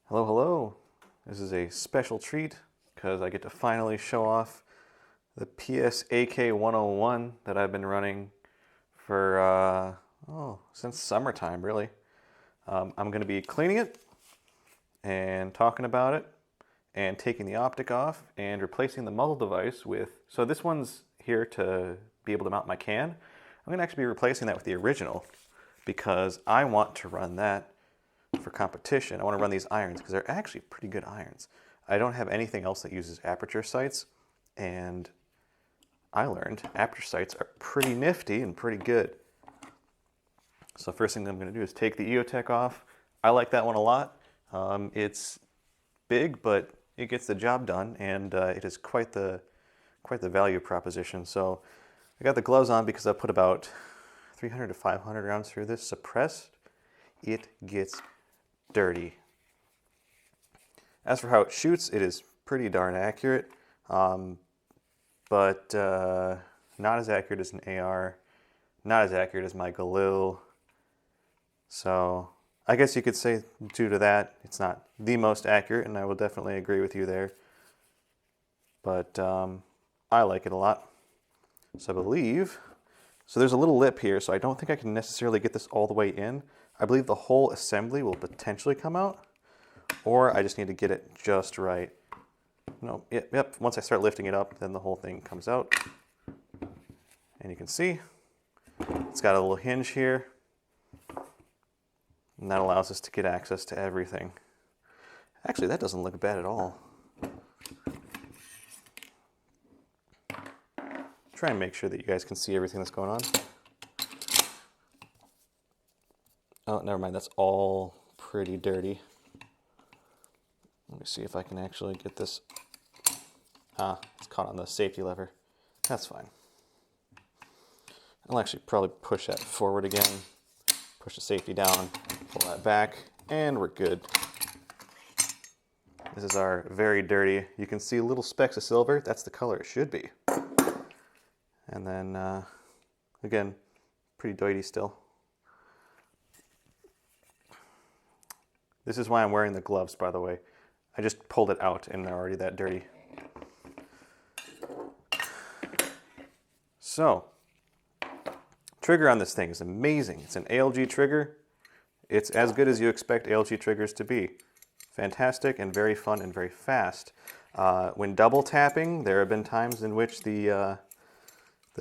Hello, hello. This is a special treat because I get to finally show off the PSAK-101 that I've been running for, since summertime, really. I'm going to be cleaning it and talking about it and taking the optic off and replacing the muzzle device with, so this one's here to be able to mount my can. I'm going to actually be replacing that with the original because I want to run that for competition. I want to run these irons because they're actually pretty good irons. I don't have anything else that uses aperture sights, and I learned aperture sights are pretty nifty and pretty good. So first thing that I'm going to do is take the EOTech off. I like that one a lot. It's big, but it gets the job done, and it is quite the value proposition. So I got the gloves on because I put about 300 to 500 rounds through this. Suppressed, it gets dirty. As for how it shoots, it is pretty darn accurate, but not as accurate as an AR, not as accurate as my Galil. So I guess you could say due to that, it's not the most accurate, and I will definitely agree with you there. But I like it a lot. So I believe, so there's a little lip here, so I don't think I can necessarily get this all the way in. I believe the whole assembly will potentially come out, or I just need to get it just right. No, yep, once I start lifting it up, then the whole thing comes out. And you can see, it's got a little hinge here, and that allows us to get access to everything. Actually, that doesn't look bad at all. Try and make sure that you guys can see everything that's going on. Oh, never mind, that's all pretty dirty. Let me see if I can actually get this. It's caught on the safety lever. That's fine. I'll actually probably push that forward again, push the safety down, pull that back, and we're good. This is our very dirty, you can see little specks of silver. That's the color it should be. And then, again, pretty doity still. This is why I'm wearing the gloves, by the way. I just pulled it out and they're already that dirty. So, trigger on this thing is amazing. It's an ALG trigger. It's as good as you expect ALG triggers to be. Fantastic and very fun and very fast. When double tapping, there have been times in which the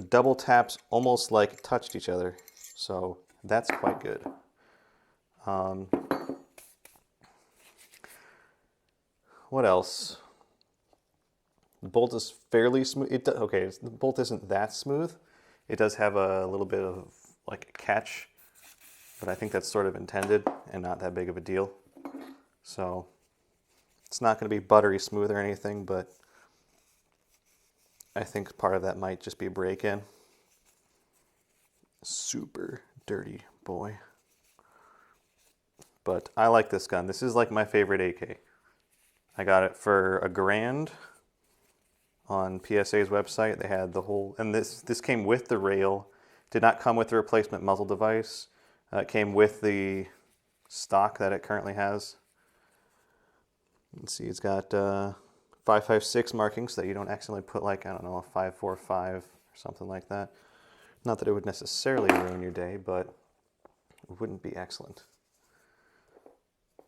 double taps almost like touched each other. So that's quite good. What else? The bolt is fairly smooth. Okay, the bolt isn't that smooth. It does have a little bit of like a catch, but I think that's sort of intended and not that big of a deal. So it's not going to be buttery smooth or anything, but I think part of that might just be break-in. Super dirty boy. But I like this gun. This is like my favorite AK. I got it for $1,000 on PSA's website. They had the whole, and this came with the rail. Did not come with the replacement muzzle device. It came with the stock that it currently has. You can see it's got 5.56 markings so that you don't accidentally put like, I don't know, a 5.45 or something like that. Not that it would necessarily ruin your day, but it wouldn't be excellent.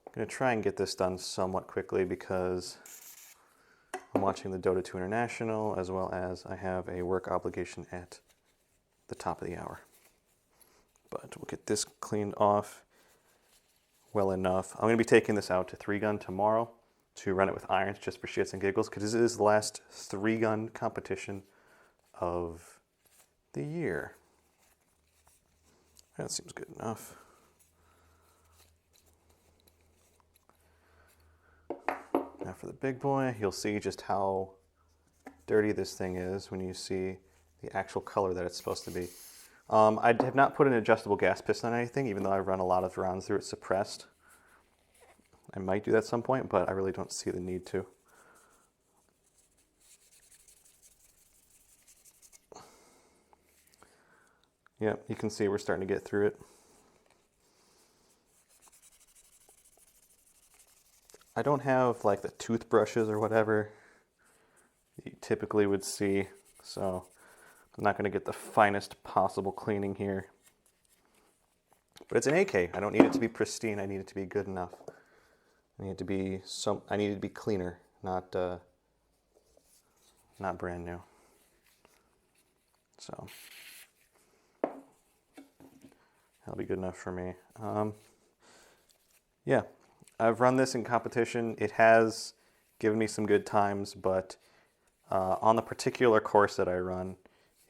I'm going to try and get this done somewhat quickly because I'm watching the Dota 2 International, as well as I have a work obligation at the top of the hour. But we'll get this cleaned off well enough. I'm going to be taking this out to 3-gun tomorrow to run it with irons just for shits and giggles, because this is the last 3-gun competition of the year. That seems good enough. Now for the big boy, you'll see just how dirty this thing is when you see the actual color that it's supposed to be. I have not put an adjustable gas piston on anything, even though I run a lot of rounds through it suppressed. I might do that at some point, but I really don't see the need to. Yep, you can see we're starting to get through it. I don't have like the toothbrushes or whatever you typically would see, so I'm not going to get the finest possible cleaning here. But it's an AK. I don't need it to be pristine. I need it to be good enough. I need it to be cleaner, not brand new. So that'll be good enough for me. Yeah, I've run this in competition. It has given me some good times, but on the particular course that I run,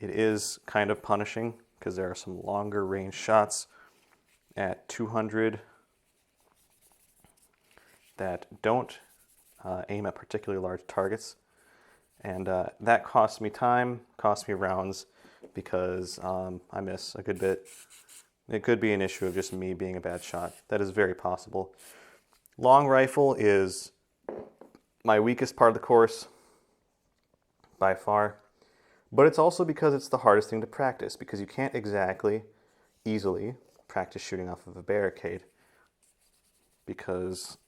it is kind of punishing because there are some longer range shots at 200 that don't aim at particularly large targets. And that costs me time, costs me rounds, because I miss a good bit. It could be an issue of just me being a bad shot. That is very possible. Long rifle is my weakest part of the course by far, but it's also because it's the hardest thing to practice, because you can't exactly easily practice shooting off of a barricade, because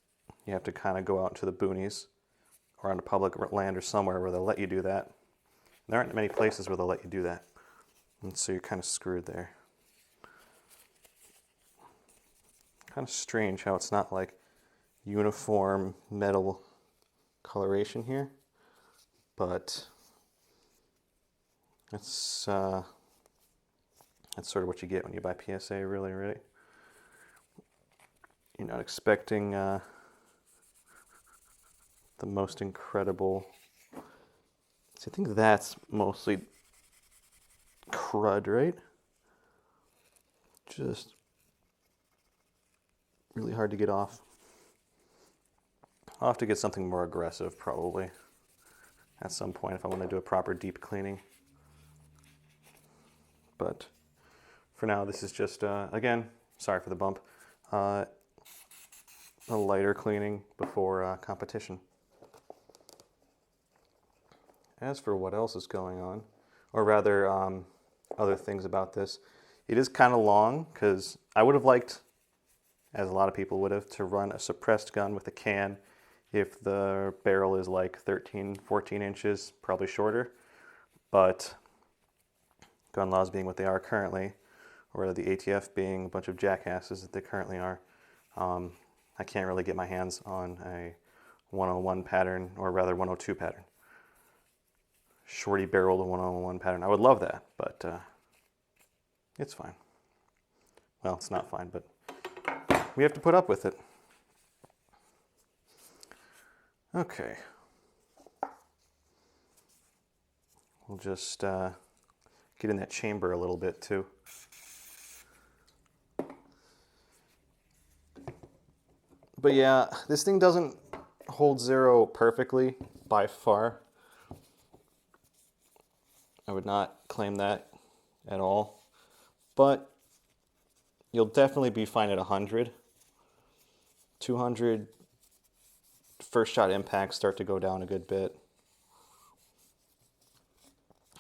you have to kind of go out into the boonies or onto public land or somewhere where they'll let you do that. There aren't many places where they'll let you do that, and so you're kind of screwed there. Kind of strange how it's not like uniform metal coloration here, but that's sort of what you get when you buy PSA, really, right? You're not expecting the most incredible. So I think that's mostly crud, right? Just really hard to get off. I'll have to get something more aggressive probably at some point if I want to do a proper deep cleaning. But for now, this is just, again, sorry for the bump, a lighter cleaning before competition. As for what else is going on, or rather other things about this, it is kind of long because I would have liked, as a lot of people would have, to run a suppressed gun with a can if the barrel is like 13, 14 inches, probably shorter. But gun laws being what they are currently, or the ATF being a bunch of jackasses that they currently are, I can't really get my hands on a 101 pattern, or rather 102 pattern. Shorty barreled 101 pattern. I would love that, but it's fine. Well, it's not fine, but we have to put up with it. Okay. We'll just get in that chamber a little bit too. But yeah, this thing doesn't hold zero perfectly by far. I would not claim that at all. But you'll definitely be fine at 100. 200 first shot impacts start to go down a good bit.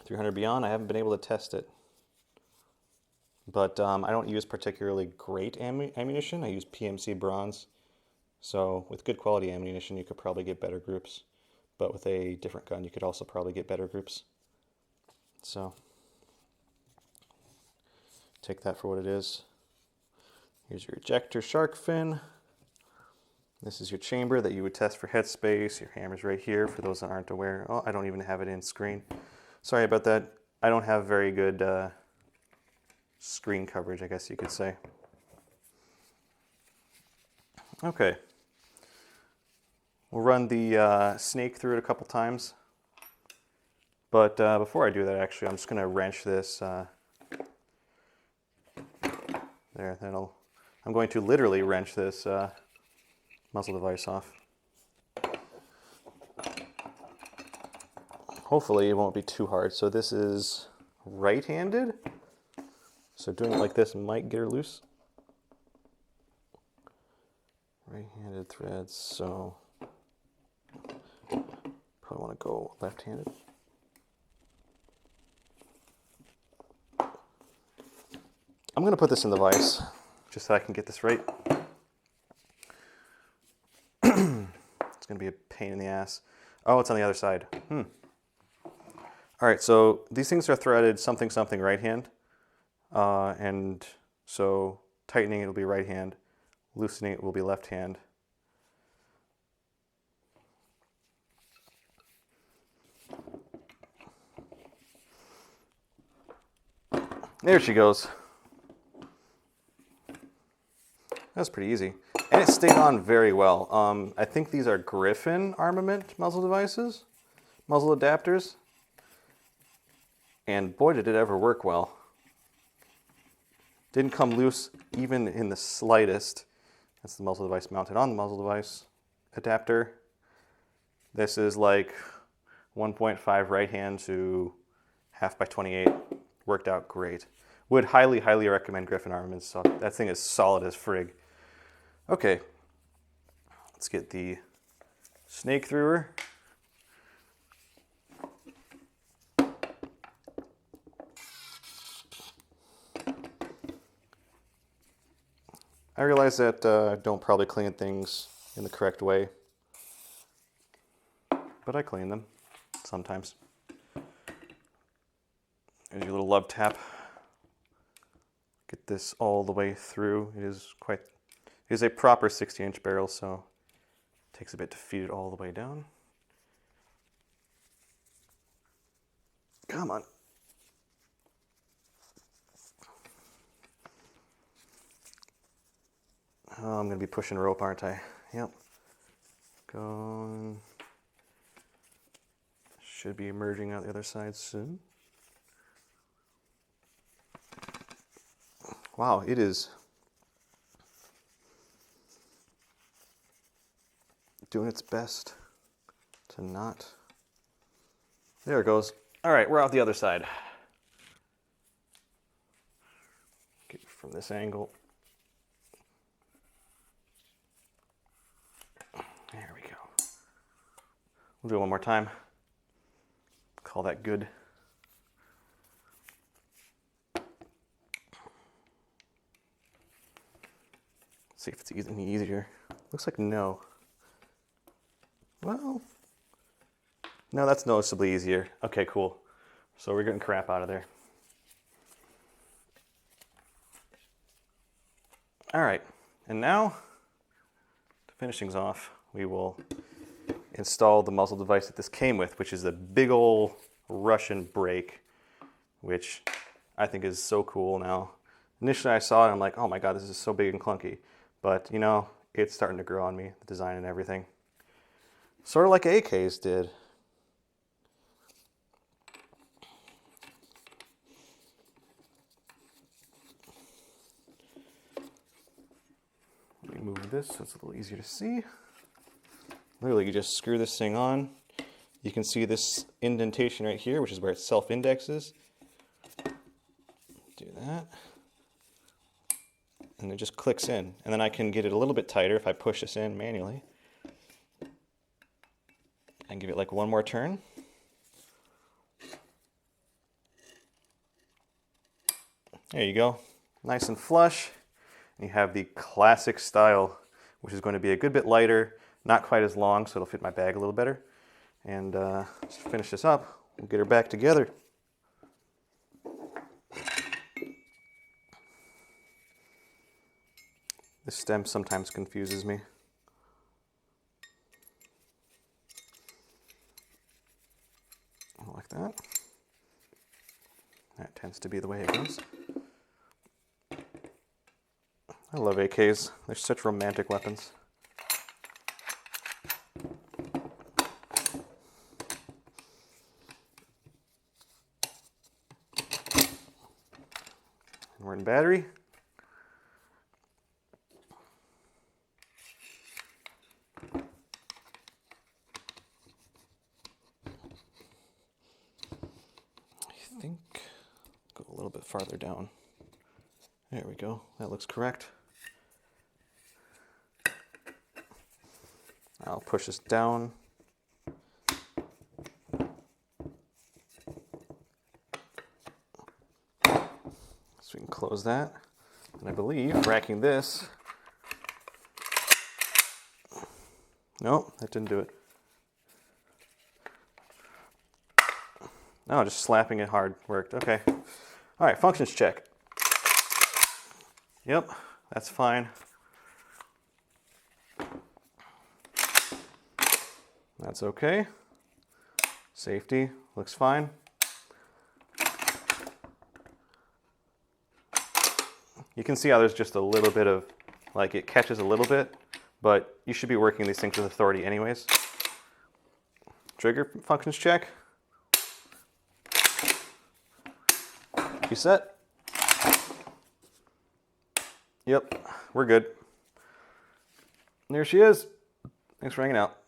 300 beyond, I haven't been able to test it. But I don't use particularly great ammunition. I use PMC bronze. So with good quality ammunition, you could probably get better groups. But with a different gun, you could also probably get better groups. So take that for what it is. Here's your ejector shark fin. This is your chamber that you would test for headspace. Your hammer's right here for those that aren't aware. Oh, I don't even have it in screen. Sorry about that. I don't have very good screen coverage, I guess you could say. Okay. We'll run the snake through it a couple times. But before I do that, actually, I'm just going to wrench this. There, I'm going to literally wrench this muzzle device off. Hopefully it won't be too hard. So this is right-handed. So doing it like this might get her loose. Right-handed threads, so probably want to go left-handed. I'm going to put this in the vise just so I can get this right. going to be a pain in the ass. Oh, it's on the other side. All right, so these things are threaded something right hand. And so tightening it will be right hand. Loosening it will be left hand. There she goes. That's pretty easy. And it stayed on very well. I think these are Griffin armament muzzle devices, muzzle adapters. And boy, did it ever work well. Didn't come loose even in the slightest. That's the muzzle device mounted on the muzzle device adapter. This is like 1.5 right hand to 1/2x28. Worked out great. Would highly recommend Griffin armaments. So that thing is solid as frig. Okay, let's get the snake through her. I realize that I don't probably clean things in the correct way, but I clean them sometimes. There's your little love tap. Get this all the way through. It is a proper 60-inch barrel, so it takes a bit to feed it all the way down. Come on. Oh, I'm going to be pushing rope, aren't I? Yep. Going. Should be emerging out the other side soon. Wow, it is doing its best to not. There it goes. All right, we're out the other side. Get from this angle. There we go. We'll do it one more time. Call that good. See if it's any easier. Looks like no. Well, no, that's noticeably easier. Okay, cool. So we're getting crap out of there. All right, and now to finish things off, we will install the muzzle device that this came with, which is a big ol' Russian brake, which I think is so cool now. Initially I saw it, I'm like, oh my God, this is so big and clunky. But, you know, it's starting to grow on me, the design and everything. Sort of like AK's did. Let me move this so it's a little easier to see. Literally, you just screw this thing on. You can see this indentation right here, which is where it self-indexes. Do that. And it just clicks in. And then I can get it a little bit tighter if I push this in manually. And give it like one more turn. There you go. Nice and flush. And you have the classic style, which is going to be a good bit lighter, not quite as long, so it'll fit my bag a little better. And let's finish this up. We'll get her back together. This stem sometimes confuses me. Like that. That tends to be the way it goes. I love AKs. They're such romantic weapons. And we're in battery. I think go a little bit farther down. There we go. That looks correct. I'll push this down. So we can close that. And I believe racking this Nope, that didn't do it. No, just slapping it hard worked. Okay. All right, functions check. Yep, that's fine. That's okay. Safety looks fine. You can see how there's just a little bit of, like, it catches a little bit, but you should be working these things with authority anyways. Trigger functions check. You set? Yep, we're good. There she is. Thanks for hanging out.